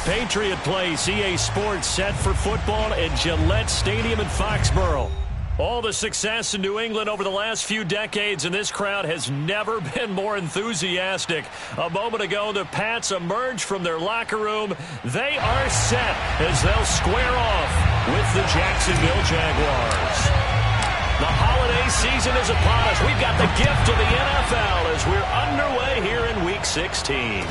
Patriot Place, EA Sports set for football at Gillette Stadium in Foxborough. All the success in New England over the last few decades, and this crowd has never been more enthusiastic. A moment ago, the Pats emerged from their locker room. They are set as they'll square off with the Jacksonville Jaguars. The holiday season is upon us. We've got the gift of the NFL as we're underway here in Week 16.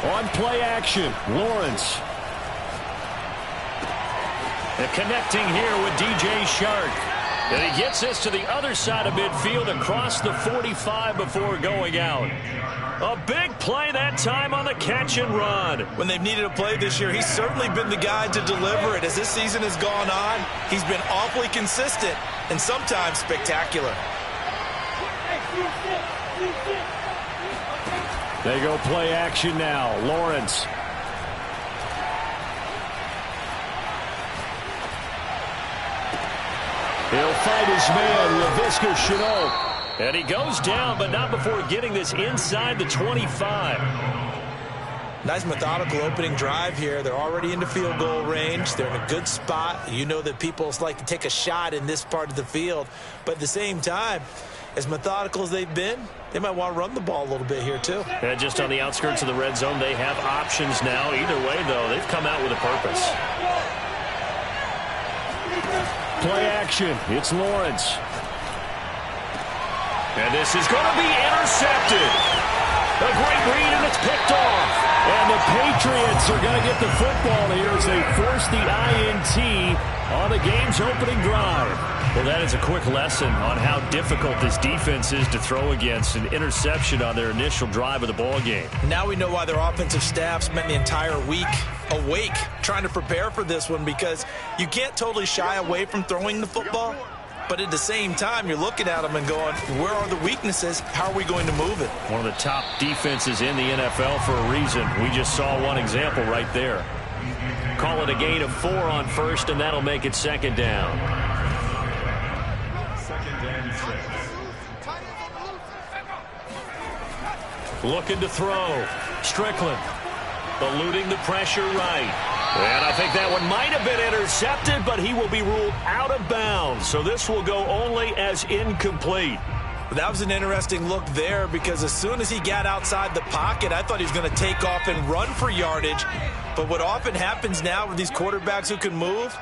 On play action, Lawrence. And connecting here with DJ Shark. And he gets this to the other side of midfield across the 45 before going out. A big play that time on the catch and run. When they've needed a play this year, he's certainly been the guy to deliver it. As this season has gone on, he's been awfully consistent and sometimes spectacular. They go play action now. Lawrence. He'll fight his man, LaVisca Chenault. And he goes down, but not before getting this inside the 25. Nice methodical opening drive here. They're already into field goal range. They're in a good spot. You know that people like to take a shot in this part of the field. But at the same time, as methodical as they've been, they might want to run the ball a little bit here too. Yeah, just on the outskirts of the red zone, they have options now. Either way, though, they've come out with a purpose. Play action. It's Lawrence. And this is going to be intercepted. A great read, and it's picked off. And the Patriots are going to get the football here as they force the INT on the game's opening drive. Well, that is a quick lesson on how difficult this defense is to throw against. An interception on their initial drive of the ball game. Now we know why their offensive staff spent the entire week awake trying to prepare for this one, because you can't totally shy away from throwing the football. But at the same time, you're looking at them and going, where are the weaknesses? How are we going to move it? One of the top defenses in the NFL for a reason. We just saw one example right there. Call it a gain of 4 on first, and that'll make it second down. Looking to throw. Strickland eluding the pressure right. And I think that one might have been intercepted, but he will be ruled out of bounds. So this will go only as incomplete. That was an interesting look there, because as soon as he got outside the pocket, I thought he was going to take off and run for yardage. But what often happens now with these quarterbacks who can move,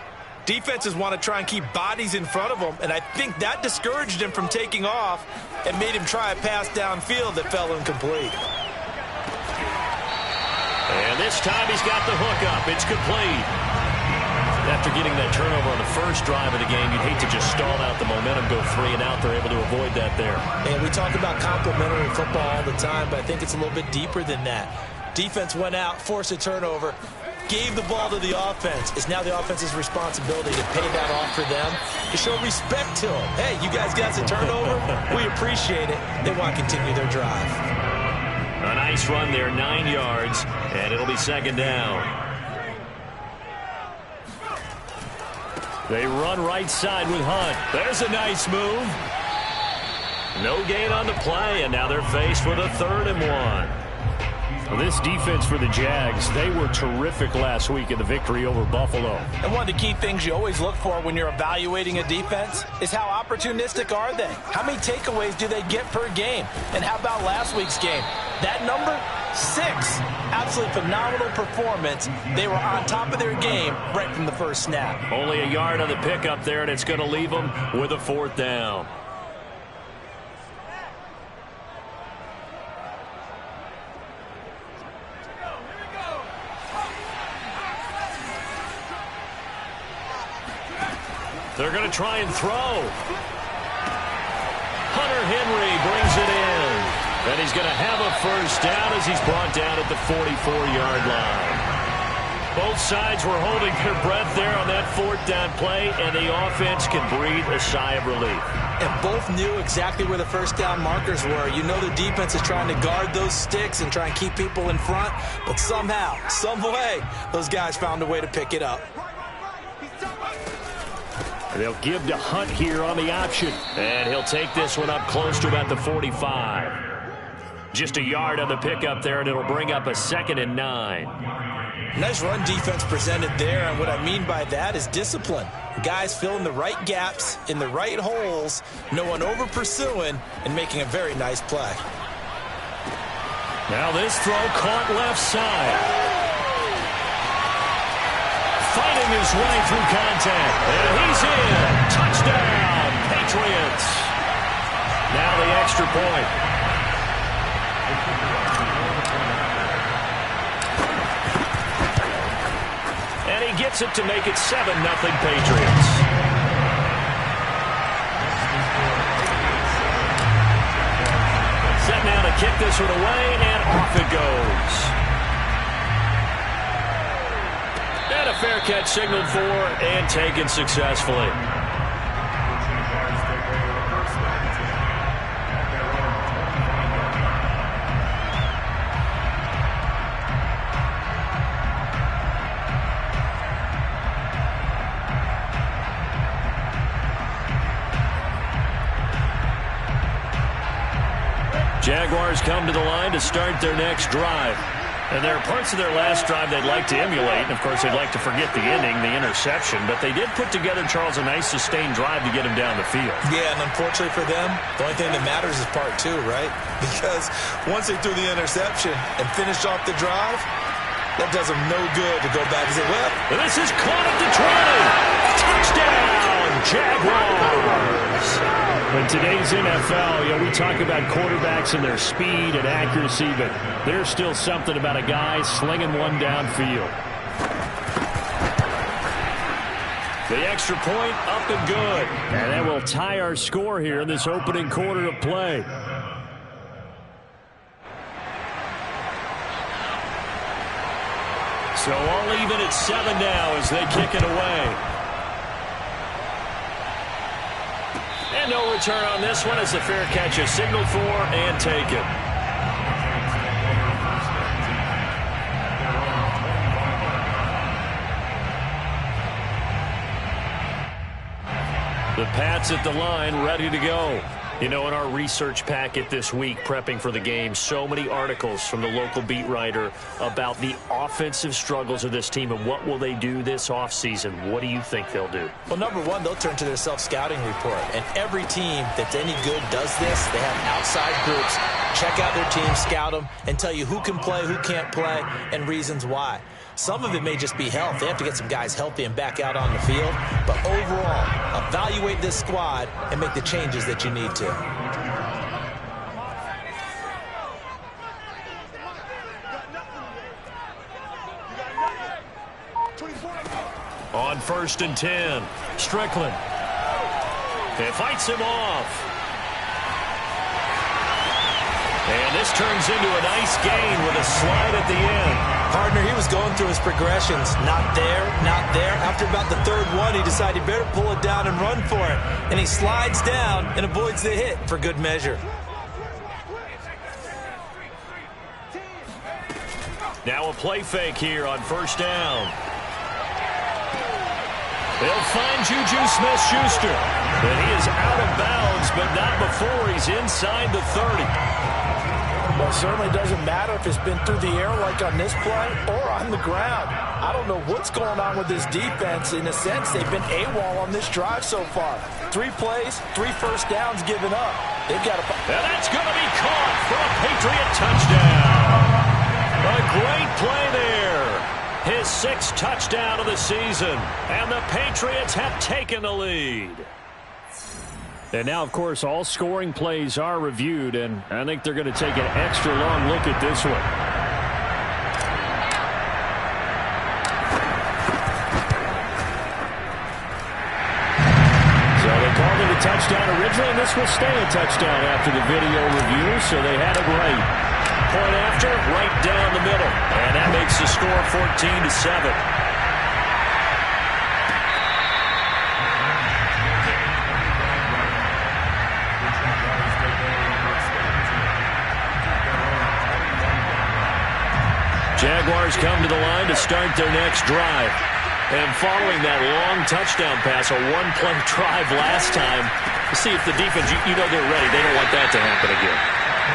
defenses want to try and keep bodies in front of them, and I think that discouraged him from taking off and made him try a pass downfield that fell incomplete. And this time he's got the hook up. It's complete. After getting that turnover on the first drive of the game, you'd hate to just stall out the momentum, go 3 and out. They're able to avoid that there. And we talk about complementary football all the time, but I think it's a little bit deeper than that. Defense went out, forced a turnover, gave the ball to the offense. It's now the offense's responsibility to pay that off for them, to show respect to them. Hey, you guys got the turnover. We appreciate it. They want to continue their drive. A nice run there, 9 yards, and it'll be second down. They run right side with Hunt. There's a nice move. No gain on the play, and now they're faced with a 3rd and 1. Well, this defense for the Jags, they were terrific last week in the victory over Buffalo. And one of the key things you always look for when you're evaluating a defense is how opportunistic are they? How many takeaways do they get per game? And how about last week's game? That number, 6. Absolutely phenomenal performance. They were on top of their game right from the first snap. Only a yard on the pickup there, and it's going to leave them with a 4th down. They're going to try and throw. Hunter Henry brings it in. And he's going to have a first down as he's brought down at the 44-yard line. Both sides were holding their breath there on that fourth down play, and the offense can breathe a sigh of relief. And both knew exactly where the first down markers were. You know the defense is trying to guard those sticks and try and keep people in front, but somehow, some way, those guys found a way to pick it up. And they'll give to Hunt here on the option, and he'll take this one up close to about the 45. Just a yard on the pickup there, and it'll bring up a 2nd and 9. Nice run defense presented there, and what I mean by that is discipline. Guys filling the right gaps in the right holes, no one over pursuing, and making a very nice play. Now this throw caught left side. Fighting his way through contact, and he's in. Touchdown, Patriots. Now the extra point. And he gets it to make it 7-0 Patriots. Set now to kick this one away, and off it goes. And a fair catch signaled for and taken successfully. Jaguars come to the line to start their next drive. And there are parts of their last drive they'd like to emulate. And, of course, they'd like to forget the ending, the interception. But they did put together, Charles, a nice sustained drive to get him down the field. Yeah, and unfortunately for them, the only thing that matters is part 2, right? Because once they threw the interception and finished off the drive, that does them no good to go back and say, well, this is caught at the 20. Touchdown, Jaguars. In today's NFL, we talk about quarterbacks and their speed and accuracy, but there's still something about a guy slinging one downfield. The extra point up and good. And that will tie our score here in this opening quarter of play. So all even at 7 now as they kick it away. And no return on this one as the fair catch is signaled for and taken. The Pats at the line, ready to go. You know, in our research packet this week, prepping for the game, so many articles from the local beat writer about the offensive struggles of this team and what will they do this offseason. What do you think they'll do? Well, number one, they'll turn to their self-scouting report. And every team that's any good does this. They have outside groups. Check out their team, scout them, and tell you who can play, who can't play, and reasons why. Some of it may just be health. They have to get some guys healthy and back out on the field. But overall, evaluate this squad and make the changes that you need to. On 1st and 10, Strickland. It fights him off. And this turns into a nice gain with a slide at the end. Partner, he was going through his progressions. Not there, not there. After about the third one, he decided he better pull it down and run for it. And he slides down and avoids the hit for good measure. Now a play fake here on 1st down. They'll find Juju Smith-Schuster. And he is out of bounds, but not before he's inside the 30. Well, it certainly doesn't matter if it's been through the air like on this play or on the ground. I don't know what's going on with this defense. In a sense, they've been AWOL on this drive so far. 3 plays, 3 first downs given up. They've got to... And that's going to be caught for a Patriot touchdown. A great play there. His 6th touchdown of the season. And the Patriots have taken the lead. And now, of course, all scoring plays are reviewed, and I think they're going to take an extra long look at this one. So they called it a a touchdown originally, and this will stay a touchdown after the video review, so they had it right. Point after, right down the middle, and that makes the score 14-7. Jaguars come to the line to start their next drive. And following that long touchdown pass, a one-play drive last time, to see if the defense, you know they're ready. They don't want that to happen again.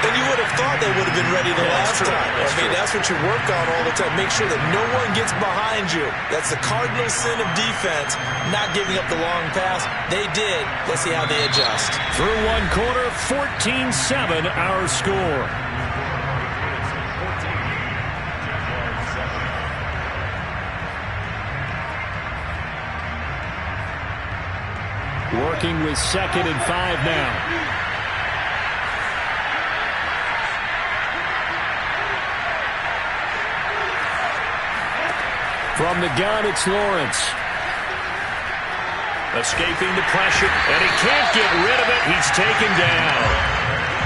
And you would have thought they would have been ready the last time. That's what you work on all the time. Make sure that no one gets behind you. That's the cardinal sin of defense, not giving up the long pass. They did. Let's see how they adjust. Through one quarter, 14-7 our score. Working with 2nd and 5 now. From the gun, it's Lawrence. Escaping the pressure, and he can't get rid of it. He's taken down.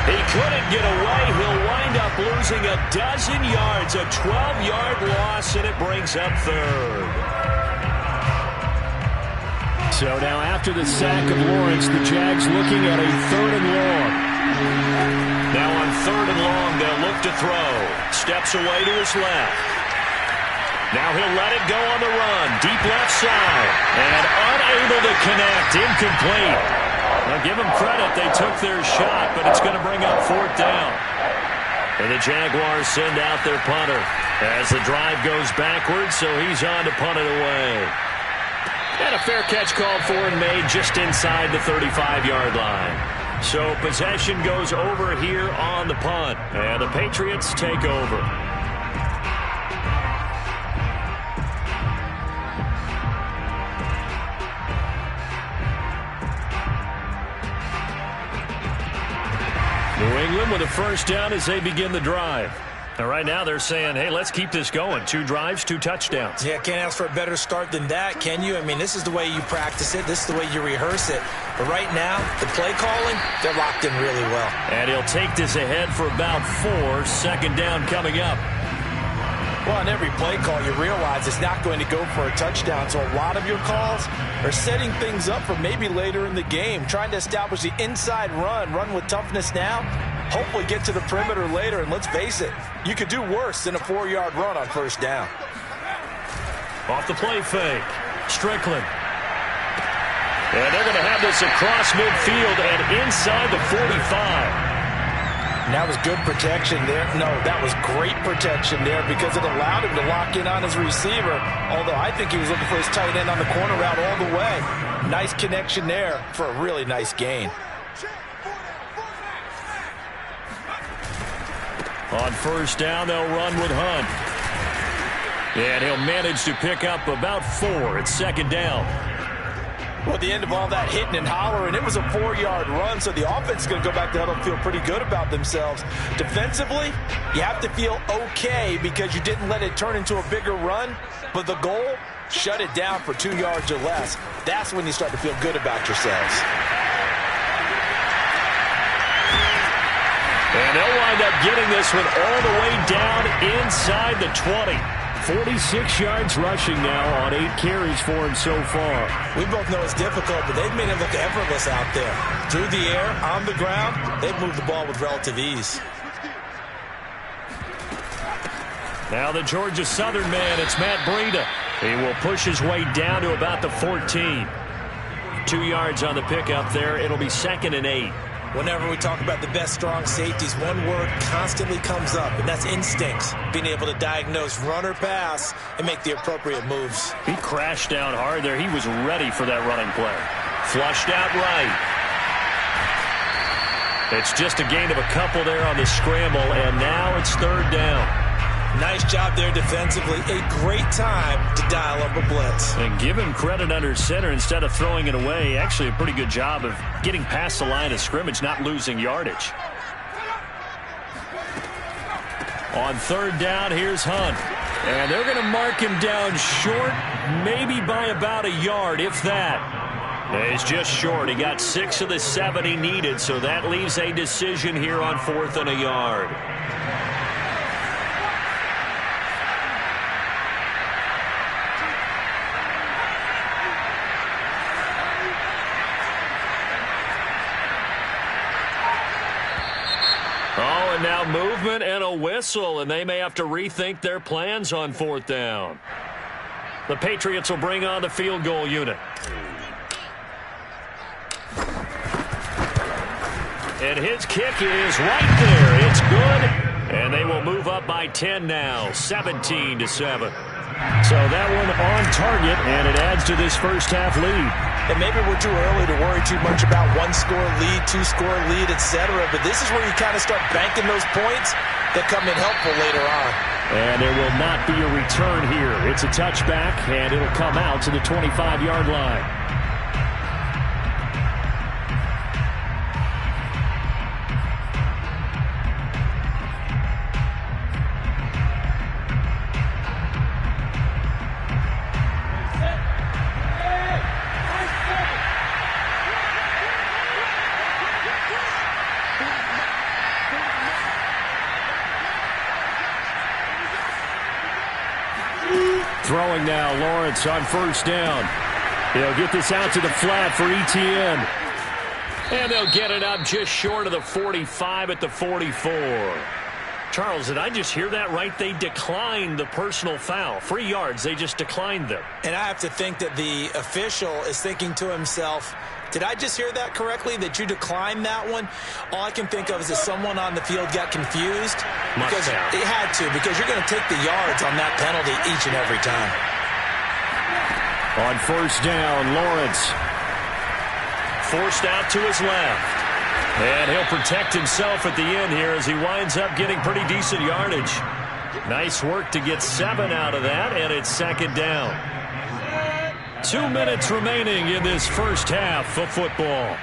He couldn't get away. He'll wind up losing a dozen yards, a 12-yard loss, and it brings up 3rd. So now after the sack of Lawrence, the Jags looking at a 3rd and long. Now on 3rd and long, they'll look to throw. Steps away to his left. Now he'll let it go on the run. Deep left side. And unable to connect. Incomplete. Now give them credit. They took their shot, but it's going to bring up 4th down. And the Jaguars send out their punter as the drive goes backwards, so he's on to punt it away. And a fair catch called for and made just inside the 35-yard line. So possession goes over here on the punt. And the Patriots take over. New England with a 1st down as they begin the drive. And right now they're saying, hey, let's keep this going. 2 drives, 2 touchdowns. Yeah, can't ask for a better start than that, can you? I mean, this is the way you practice it. This is the way you rehearse it. But right now, the play calling, they're locked in really well. And he'll take this ahead for about 4. 2nd down coming up. Well, on every play call, you realize it's not going to go for a touchdown. So a lot of your calls are setting things up for maybe later in the game, trying to establish the inside run with toughness now. Hopefully get to the perimeter later, and let's face it, you could do worse than a 4-yard run on 1st down. Off the play fake, Strickland. And they're going to have this across midfield and inside the 45. And that was good protection there. No, that was great protection there because it allowed him to lock in on his receiver, although I think he was looking for his tight end on the corner route all the way. Nice connection there for a really nice gain. On 1st down, they'll run with Hunt. And he'll manage to pick up about 4 at 2nd down. Well, at the end of all that hitting and hollering, it was a 4-yard run, so the offense is going to go back to huddle and feel pretty good about themselves. Defensively, you have to feel okay because you didn't let it turn into a bigger run, but the goal, shut it down for 2 yards or less. That's when you start to feel good about yourselves. And they'll wind up getting this one all the way down inside the 20. 46 yards rushing now on 8 carries for him so far. We both know it's difficult, but they've made it look effortless out there. Through the air, on the ground, they've moved the ball with relative ease. Now the Georgia Southern man, it's Matt Breida. He will push his way down to about the 14. 2 yards on the pickup there. It'll be 2nd and 8. Whenever we talk about the best strong safeties, one word constantly comes up, and that's instincts. Being able to diagnose run or pass and make the appropriate moves. He crashed down hard there. He was ready for that running play. Flushed out right. It's just a gain of a couple there on the scramble, and now it's 3rd down. Nice job there defensively. A great time to dial up a blitz. And give him credit under center instead of throwing it away. Actually a pretty good job of getting past the line of scrimmage, not losing yardage. On 3rd down, here's Hunt. And they're going to mark him down short, maybe by about a yard, if that. He's just short. He got 6 of the 7 he needed, so that leaves a decision here on 4th and a yard. Oh, and now movement and a whistle, and they may have to rethink their plans on 4th down. The Patriots will bring on the field goal unit. And his kick is right there. It's good. And they will move up by 10 now, 17-7. So that one on target, and it adds to this first half lead. And maybe we're too early to worry too much about 1-score lead, 2-score lead, etc. But this is where you kind of start banking those points that come in helpful later on. And there will not be a return here. It's a touchback, and it'll come out to the 25-yard line. Throwing now, Lawrence on 1st down. He'll get this out to the flat for Etienne. And they'll get it up just short of the 45 at the 44. Charles, did I just hear that right? They declined the personal foul. 3 yards, they just declined them. And I have to think that the official is thinking to himself, did I just hear that correctly, that you declined that one? All I can think of is that someone on the field got confused. Because it had to, because you're going to take the yards on that penalty each and every time. On 1st down, Lawrence forced out to his left. And he'll protect himself at the end here as he winds up getting pretty decent yardage. Nice work to get 7 out of that, and it's 2nd down. 2 minutes remaining in this first half of football.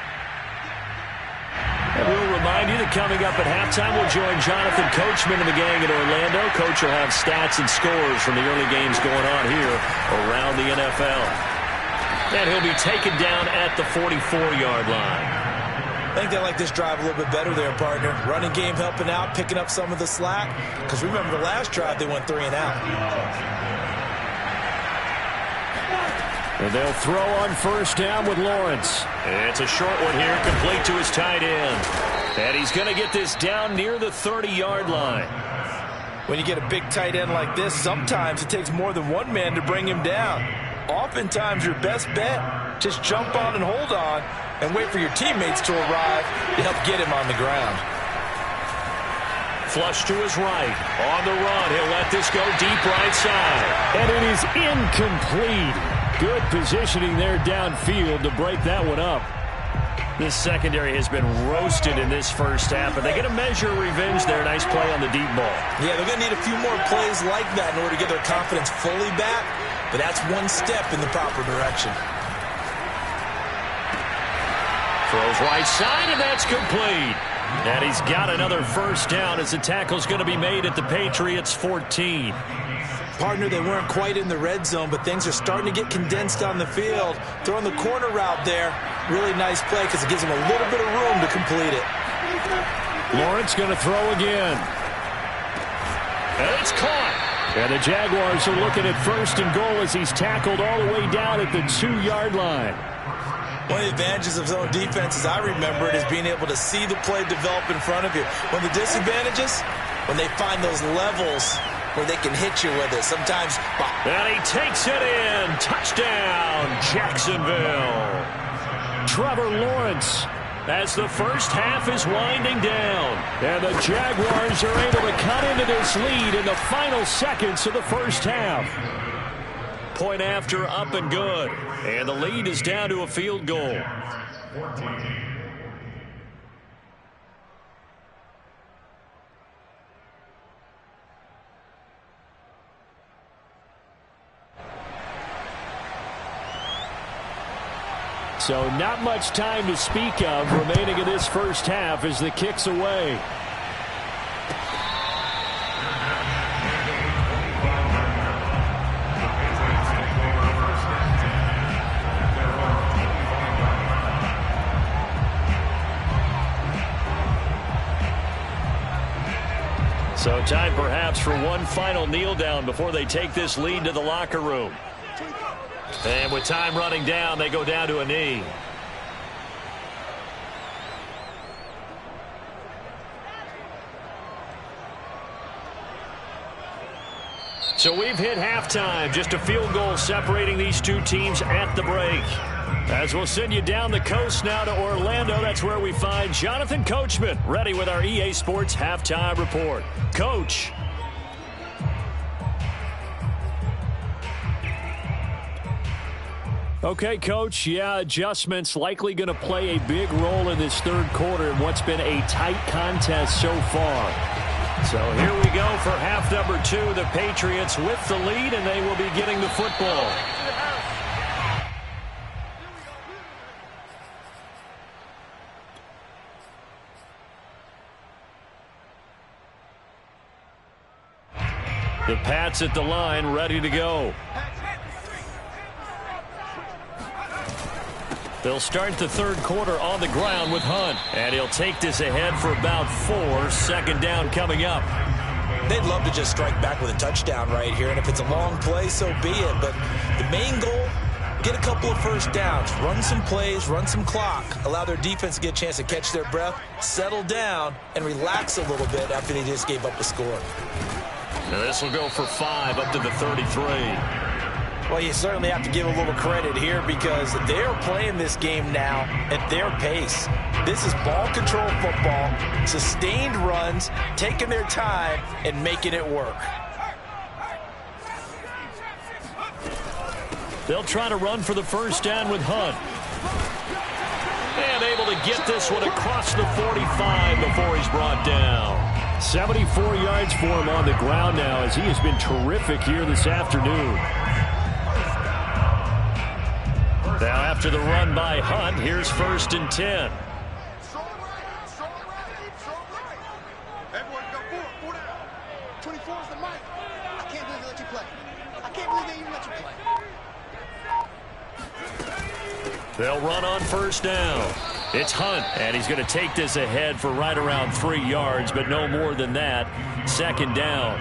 And we'll remind you that coming up at halftime, we'll join Jonathan Coachman and the gang in Orlando. Coach will have stats and scores from the early games going on here around the NFL. And he'll be taken down at the 44-yard line. I think they like this drive a little bit better there, partner. Running game helping out, picking up some of the slack. Because remember the last drive, they went 3 and out. And they'll throw on 1st down with Lawrence. It's a short one here, complete to his tight end. And he's going to get this down near the 30-yard line. When you get a big tight end like this, sometimes it takes more than one man to bring him down. Oftentimes, your best bet, just jump on and hold on and wait for your teammates to arrive to help get him on the ground. Flush to his right. On the run, he'll let this go deep right side. And it is incomplete. Good positioning there downfield to break that one up. This secondary has been roasted in this first half, but they get a measure of revenge there. Nice play on the deep ball. Yeah, they're going to need a few more plays like that in order to get their confidence fully back, but that's one step in the proper direction. Throws right side, and that's complete. And he's got another 1st down as the tackle's going to be made at the Patriots' 14. Partner, they weren't quite in the red zone, but things are starting to get condensed on the field. Throwing the corner route there, really nice play because it gives them a little bit of room to complete it. Lawrence going to throw again. And it's caught. And the Jaguars are looking at 1st and goal as he's tackled all the way down at the 2-yard line. One of the advantages of zone defenses, I remember it, is being able to see the play develop in front of you. One of the disadvantages, when they find those levels where they can hit you with it. Sometimes. And he takes it in. Touchdown, Jacksonville. Trevor Lawrence as the first half is winding down. And the Jaguars are able to cut into this lead in the final seconds of the first half. Point after, up and good. And the lead is down to a field goal. So not much time to speak of remaining in this first half as the kick's away. So time perhaps for one final kneel down before they take this lead to the locker room. And with time running down, they go down to a knee. So we've hit halftime. Just a field goal separating these two teams at the break. As we'll send you down the coast now to Orlando, that's where we find Jonathan Coachman, ready with our EA Sports Halftime Report. Coach. Okay, Coach, yeah, adjustments likely going to play a big role in this third quarter in what's been a tight contest so far. So here we go for half number 2. The Patriots with the lead, and they will be getting the football. The Pats at the line, ready to go. They'll start the third quarter on the ground with Hunt. And he'll take this ahead for about 4. Second down coming up. They'd love to just strike back with a touchdown right here. And if it's a long play, so be it. But the main goal, get a couple of first downs. Run some plays, run some clock. Allow their defense to get a chance to catch their breath, settle down, and relax a little bit after they just gave up a score. Now this will go for 5 up to the 33. Well, you certainly have to give a little credit here because they're playing this game now at their pace. This is ball control football, sustained runs, taking their time and making it work. They'll try to run for the first down with Hunt. And able to get this one across the 45 before he's brought down. 74 yards for him on the ground now as he has been terrific here this afternoon. Now after the run by Hunt, here's 1st and 10. They'll run on first down. It's Hunt, and he's going to take this ahead for right around 3 yards, but no more than that. Second down.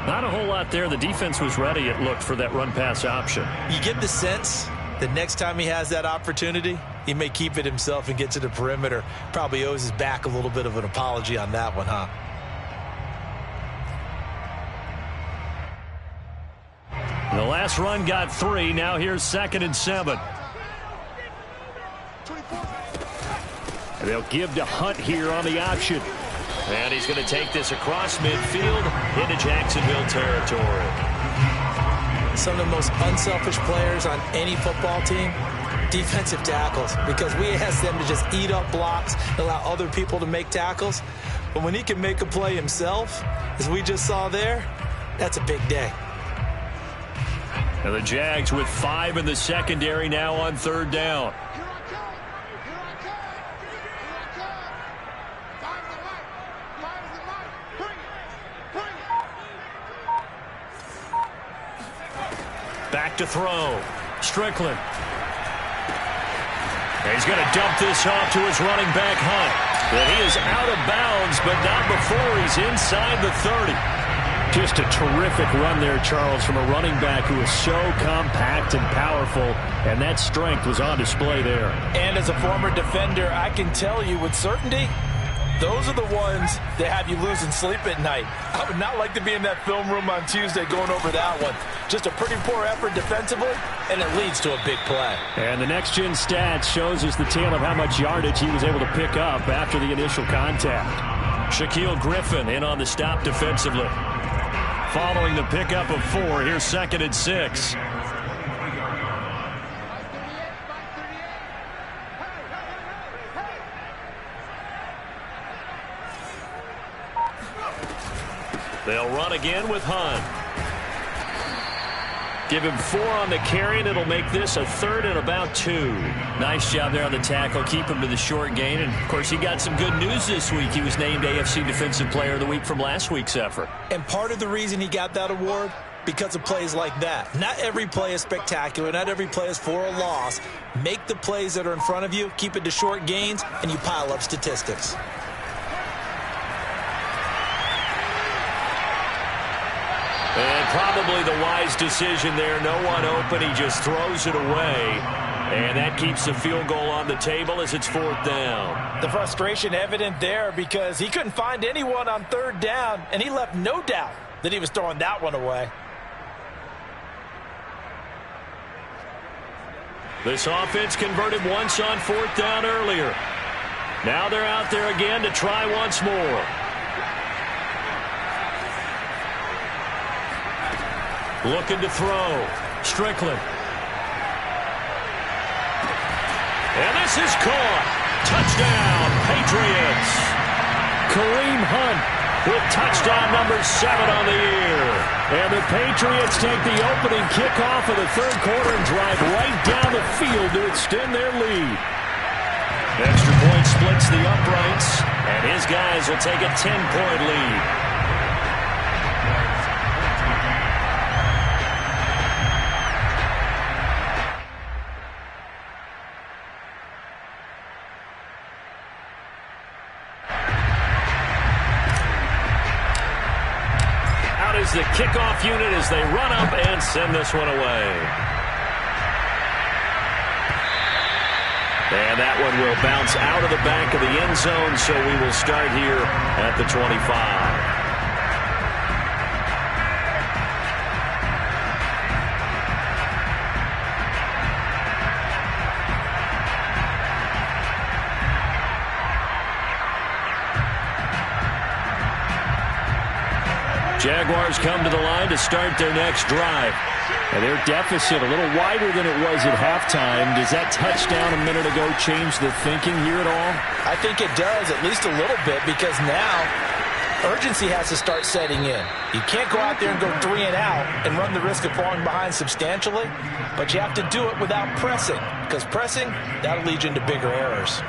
Not a whole lot there. The defense was ready, it looked, for that run-pass option. You get the sense that next time he has that opportunity, he may keep it himself and get to the perimeter. Probably owes his back a little bit of an apology on that one, huh? The last run got 3. Now here's 2nd and 7. They'll give to Hunt here on the option. And he's going to take this across midfield into Jacksonville territory. Some of the most unselfish players on any football team, defensive tackles, because we ask them to just eat up blocks, allow other people to make tackles. But when he can make a play himself, as we just saw there, that's a big day. And the Jags with 5 in the secondary now on 3rd down. Back to throw. Strickland. And he's going to dump this off to his running back, Hunt. But he is out of bounds, but not before he's inside the 30. Just a terrific run there, Charles, from a running back who is so compact and powerful, and that strength was on display there. And as a former defender, I can tell you with certainty, those are the ones that have you losing sleep at night. I would not like to be in that film room on Tuesday going over that one. Just a pretty poor effort defensively, and it leads to a big play. And the next-gen stats shows us the tale of how much yardage he was able to pick up after the initial contact. Shaquille Griffin in on the stop defensively. Following the pickup of 4, here's 2nd and 6. They'll run again with Hunt. Give him 4 on the carry, and it'll make this a 3rd and about 2. Nice job there on the tackle. Keep him to the short gain. And, of course, he got some good news this week. He was named AFC Defensive Player of the Week from last week's effort. And part of the reason he got that award, because of plays like that. Not every play is spectacular. Not every play is for a loss. Make the plays that are in front of you, keep it to short gains, and you pile up statistics. probably the wise decision there. No one open. He just throws it away. And that keeps the field goal on the table as it's 4th down. The frustration evident there because he couldn't find anyone on 3rd down, and he left no doubt that he was throwing that one away. This offense converted once on 4th down earlier. Now they're out there again to try once more. Looking to throw. Strickland. And this is caught. Touchdown, Patriots. Kareem Hunt with touchdown number 7 on the year. And the Patriots take the opening kickoff of the 3rd quarter and drive right down the field to extend their lead. Extra point splits the uprights, and his guys will take a 10-point lead. Out is the kickoff unit as they run up and send this one away. And that one will bounce out of the back of the end zone, so we will start here at the 25. Jaguars come to the line to start their next drive. And their deficit a little wider than it was at halftime. Does that touchdown a minute ago change the thinking here at all? I think it does, at least a little bit, because now urgency has to start setting in. You can't go out there and go 3 and out and run the risk of falling behind substantially, but you have to do it without pressing, because pressing, that'll lead you into bigger errors.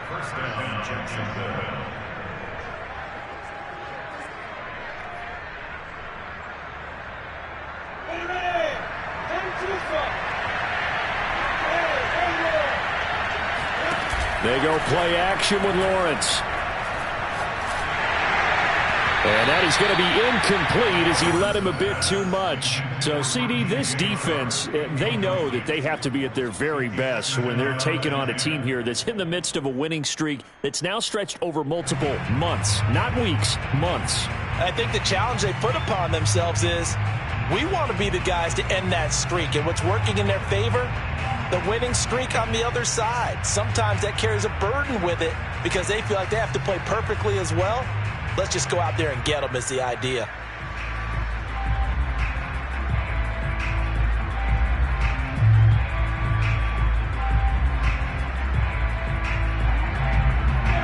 First down, Jacksonville. They go play action with Lawrence. And that is going to be incomplete as he led him a bit too much. So, CD, this defense, they know that they have to be at their very best when they're taking on a team here that's in the midst of a winning streak that's now stretched over multiple months, not weeks, months. I think the challenge they put upon themselves is we want to be the guys to end that streak. And what's working in their favor? The winning streak on the other side. Sometimes that carries a burden with it because they feel like they have to play perfectly as well. Let's just go out there and get them is the idea.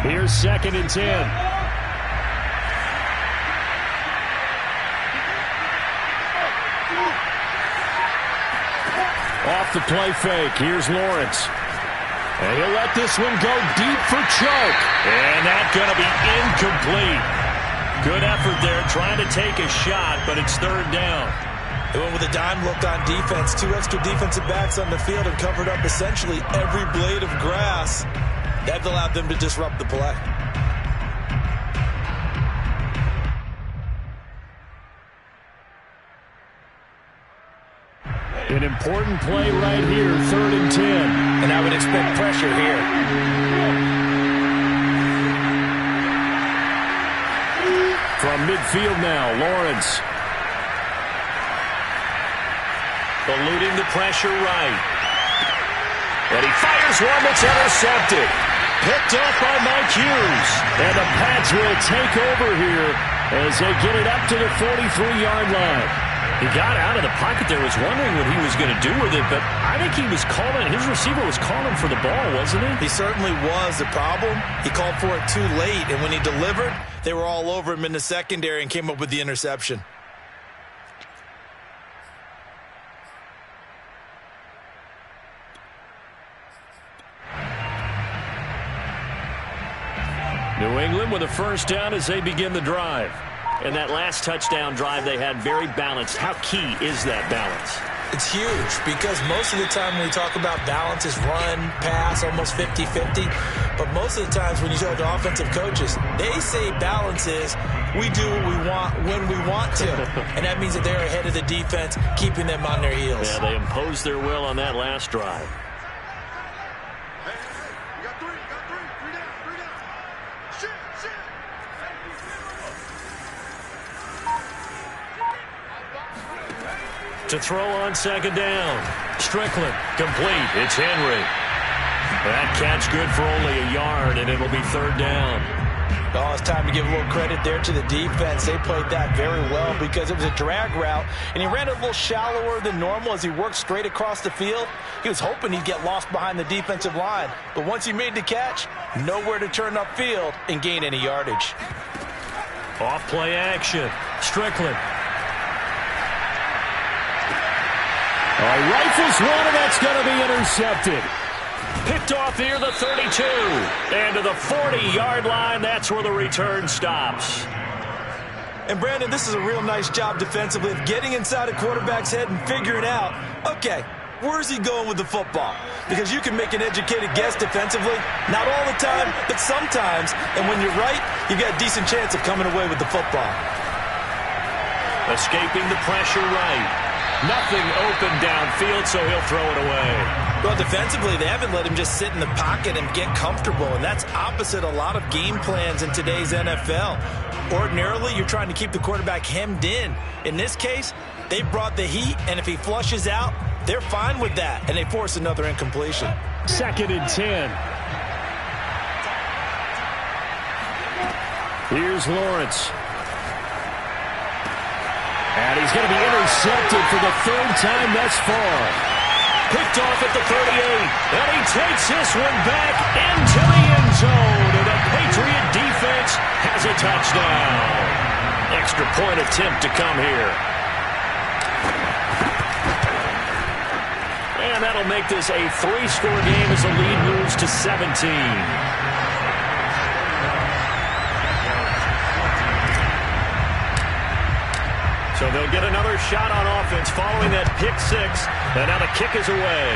Here's 2nd and 10. Off the play fake. Here's Lawrence. And he'll let this one go deep for choke. And that's going to be incomplete. Good effort there trying to take a shot, but it's 3rd down. They went with a dime look on defense. 2 extra defensive backs on the field and covered up essentially every blade of grass. That allowed them to disrupt the play. An important play right here, 3rd and 10. And I would expect pressure here. From midfield now, Lawrence. Eluding the pressure right. And he fires one that's intercepted. Picked up by Mike Hughes. And the Pats will take over here as they get it up to the 43-yard line. He got out of the pocket there, was wondering what he was going to do with it, but I think he was calling, his receiver was calling for the ball, wasn't he? He certainly was. The problem, he called for it too late, and when he delivered, they were all over him in the secondary and came up with the interception. New England with a 1st down as they begin the drive. And that last touchdown drive they had very balanced. How key is that balance? It's huge because most of the time when we talk about balance is run, pass, almost 50-50. But most of the times when you talk to offensive coaches, they say balance is we do what we want when we want to. And that means that they're ahead of the defense, keeping them on their heels. Yeah, they imposed their will on that last drive. To throw on second down. Strickland, complete. It's Henry. That catch good for only a yard, and it'll be third down. Oh, it's time to give a little credit there to the defense. They played that very well because it was a drag route, and he ran it a little shallower than normal as he worked straight across the field. He was hoping he'd get lost behind the defensive line, but once he made the catch, nowhere to turn upfield and gain any yardage. Off play action. Strickland. Rifles one, and that's going to be intercepted. Picked off near the 32. And to the 40-yard line, that's where the return stops. And, Brandon, this is a real nice job defensively of getting inside a quarterback's head and figuring out, okay, where's he going with the football? Because you can make an educated guess defensively, not all the time, but sometimes. And when you're right, you've got a decent chance of coming away with the football. Escaping the pressure right. Nothing open downfield, so he'll throw it away. Well, defensively, they haven't let him just sit in the pocket and get comfortable, and that's opposite a lot of game plans in today's NFL. Ordinarily, you're trying to keep the quarterback hemmed in. In this case, they brought the heat, and if he flushes out, they're fine with that, and they force another incompletion. 2nd and 10. Here's Lawrence. And he's going to be intercepted for the 3rd time thus far. Picked off at the 38. And he takes this one back into the end zone. And the Patriot defense has a touchdown. Extra point attempt to come here. And that'll make this a 3-score game as the lead moves to 17. So they'll get another shot on offense following that pick 6. And now the kick is away.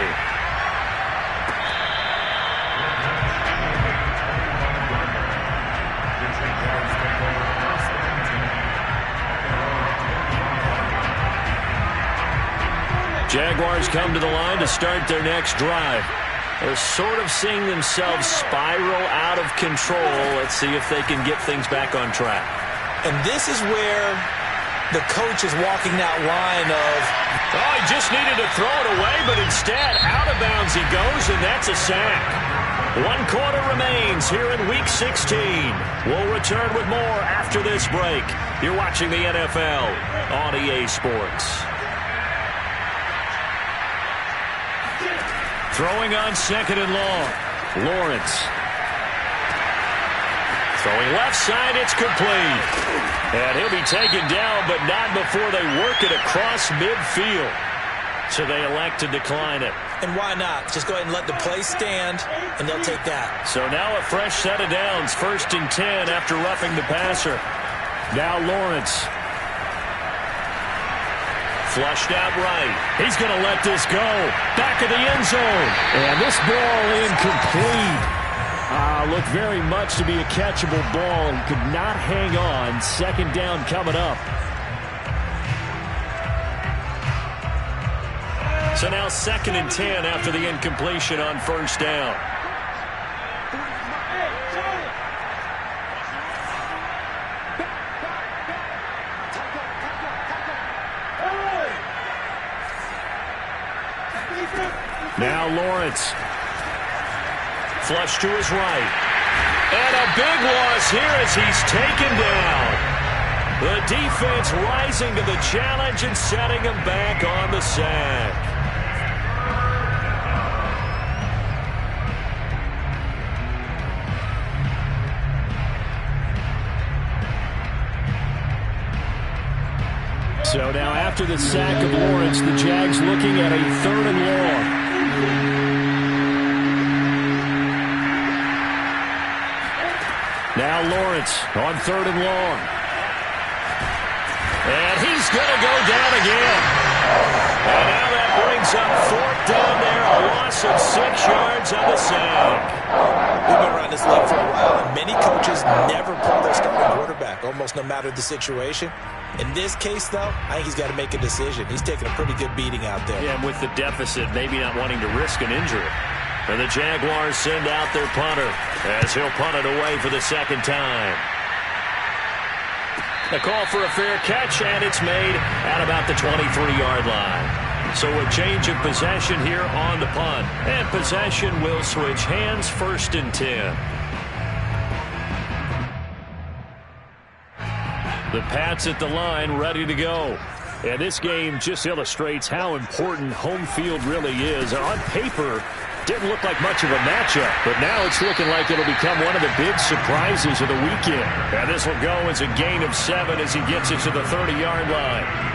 Jaguars come to the line to start their next drive. They're sort of seeing themselves spiral out of control. Let's see if they can get things back on track. And this is where the coach is walking that line of, oh, he just needed to throw it away, but instead, out of bounds he goes, and that's a sack. 1 quarter remains here in Week 16. We'll return with more after this break. You're watching the NFL on EA Sports. Throwing on 2nd and long. Lawrence. Throwing left side, it's complete. And he'll be taken down, but not before they work it across midfield. So they elect to decline it. And why not? Just go ahead and let the play stand, and they'll take that. So now a fresh set of downs, 1st and 10 after roughing the passer. Now Lawrence. Flushed out right. He's going to let this go. Back of the end zone. And this ball incomplete. Looked very much to be a catchable ball. He could not hang on. 2nd down coming up. So now 2nd and 10 after the incompletion on 1st down. Now Lawrence. Flush to his right. And a big loss here as he's taken down. The defense rising to the challenge and setting him back on the sack. So now after the sack of Lawrence, the Jags looking at a 3rd and long. Now Lawrence on 3rd and long. And he's going to go down again. And now that Brings up fourth down there. A loss of 6 yards on the sack. We've been around this league for a while, and many coaches never pull their starting quarterback, almost no matter the situation. In this case, though, I think he's got to make a decision. He's taking a pretty good beating out there. Yeah, and with the deficit, maybe not wanting to risk an injury. And the Jaguars send out their punter as he'll punt it away for the second time. A call for a fair catch, and it's made at about the 23-yard line. So a change of possession here on the punt. And possession will switch hands, 1st and 10. The Pats at the line, ready to go. And this game just illustrates how important home field really is. On paper, didn't look like much of a matchup, but now it's looking like it'll become one of the big surprises of the weekend. And this will go as a gain of 7 as he gets it to the 30-yard line.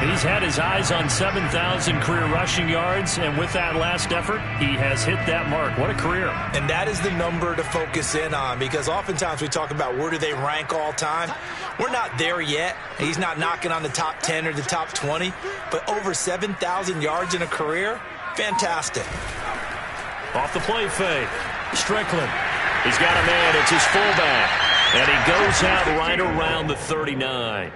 He's had his eyes on 7,000 career rushing yards, and with that last effort, he has hit that mark. What a career. And that is the number to focus in on, because oftentimes we talk about where do they rank all time. We're not there yet. He's not knocking on the top 10 or the top 20, but over 7,000 yards in a career, fantastic. Off the play fake, Strickland. He's got a man. It's his fullback, and he goes out right around the 39.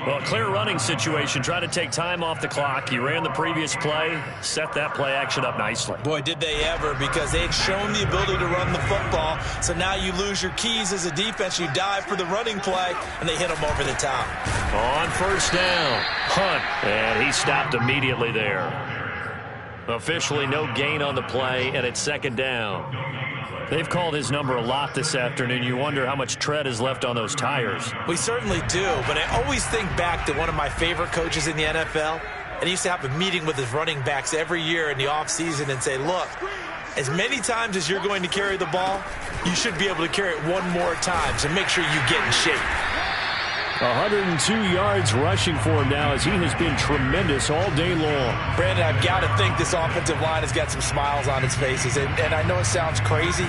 Well, clear running situation. Try to take time off the clock. He ran the previous play, set that play action up nicely. Boy, did they ever, because they had shown the ability to run the football. So now you lose your keys as a defense. You dive for the running play, and they hit him over the top. On 1st down, Hunt, and he stopped immediately there. Officially no gain on the play, and it's 2nd down. They've called his number a lot this afternoon. You wonder how much tread is left on those tires. We certainly do, but I always think back to one of my favorite coaches in the NFL, and he used to have a meeting with his running backs every year in the offseason and say, look, as many times as you're going to carry the ball, you should be able to carry it one more time, so make sure you get in shape. 102 yards rushing for him now as he has been tremendous all day long. Brandon, I've got to think this offensive line has got some smiles on its faces. And I know it sounds crazy,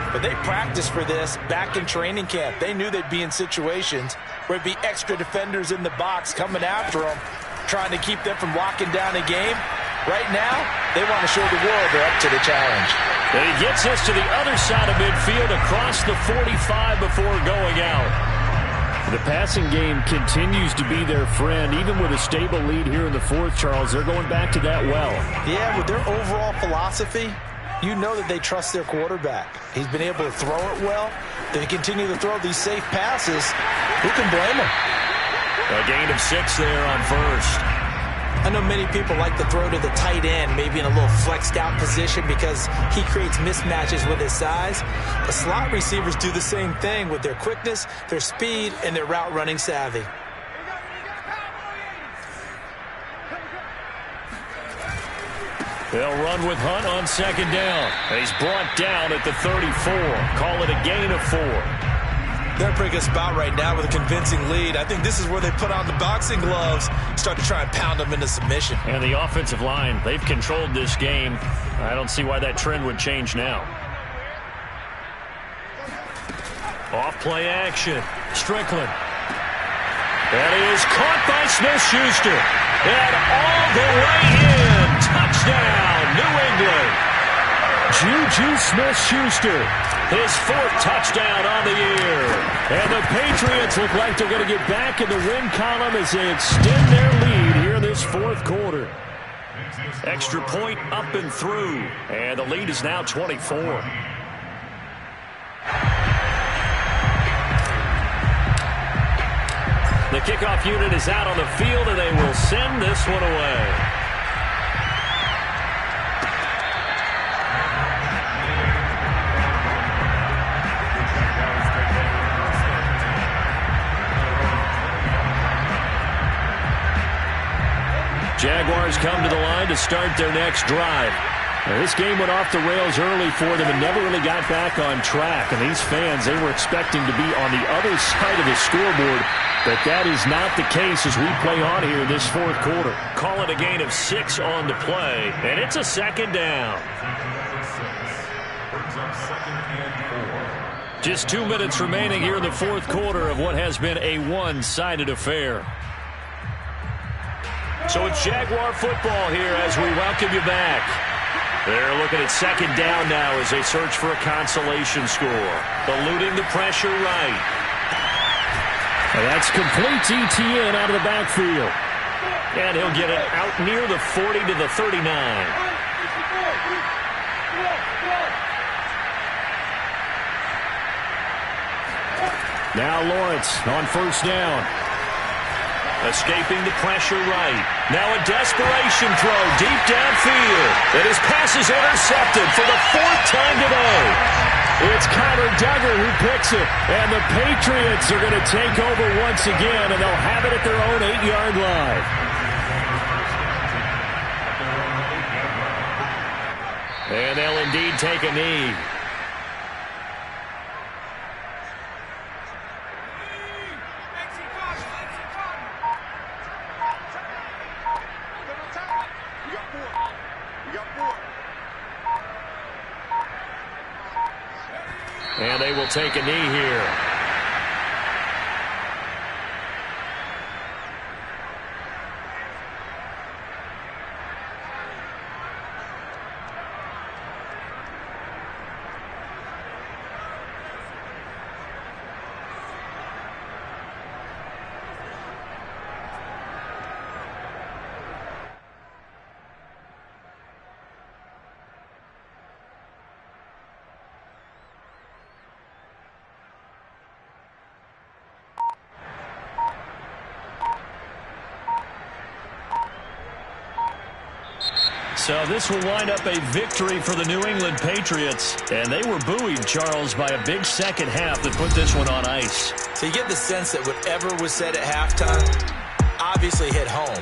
but they practiced for this back in training camp. They knew they'd be in situations where it'd be extra defenders in the box coming after them, trying to keep them from locking down a game. Right now, they want to show the world they're up to the challenge. And he gets us to the other side of midfield across the 45 before going out. The passing game continues to be their friend. Even with a stable lead here in the 4th, Charles, they're going back to that well. Yeah, with their overall philosophy, you know that they trust their quarterback. He's been able to throw it well. They continue to throw these safe passes. Who can blame them? A gain of 6 there on 1st. I know many people like to throw to the tight end, maybe in a little flexed out position because he creates mismatches with his size. The slot receivers do the same thing with their quickness, their speed, and their route running savvy. They'll run with Hunt on 2nd down. He's brought down at the 34. Call it a gain of 4. They're in a pretty good spot right now with a convincing lead. I think this is where they put on the boxing gloves, start to try and pound them into submission. And the offensive line, they've controlled this game. I don't see why that trend would change now. Off play action. Strickland. That is caught by Smith-Schuster. And all the way in. Touchdown, New England. Juju Smith-Schuster. His 4th touchdown on the year. And the Patriots look like they're going to get back in the win column as they extend their lead here this 4th quarter. Extra point up and through. And the lead is now 24. The kickoff unit is out on the field, and they will send this one away. Jaguars come to the line to start their next drive. Now, this game went off the rails early for them and never really got back on track. And these fans, they were expecting to be on the other side of the scoreboard, but that is not the case as we play on here in this 4th quarter. Call it a gain of 6 on the play, and it's a 2nd down. Just 2 minutes remaining here in the 4th quarter of what has been a one-sided affair. So it's Jaguar football here as we welcome you back. They're looking at second down now as they search for a consolation score. Eluding the pressure right. And that's complete ETN out of the backfield. And he'll get it out near the 40 to the 39. Now Lawrence on first down. Escaping the pressure right. Now a desperation throw deep downfield. And his pass is intercepted for the fourth time today. It's Connor Duggar who picks it. And the Patriots are going to take over once again, and they'll have it at their own 8-yard line. And they'll indeed take a knee. And they will take a knee here. So this will wind up a victory for the New England Patriots. And they were buoyed, Charles, by a big second half that put this one on ice. So you get the sense that whatever was said at halftime obviously hit home.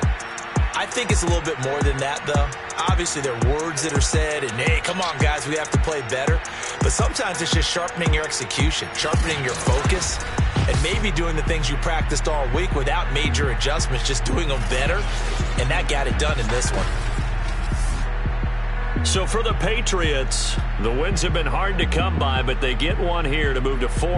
I think it's a little bit more than that, though. Obviously, there are words that are said, and, hey, come on, guys, we have to play better. But sometimes it's just sharpening your execution, sharpening your focus, and maybe doing the things you practiced all week without major adjustments, just doing them better. And that got it done in this one. So for the Patriots, the wins have been hard to come by, but they get one here to move to 4.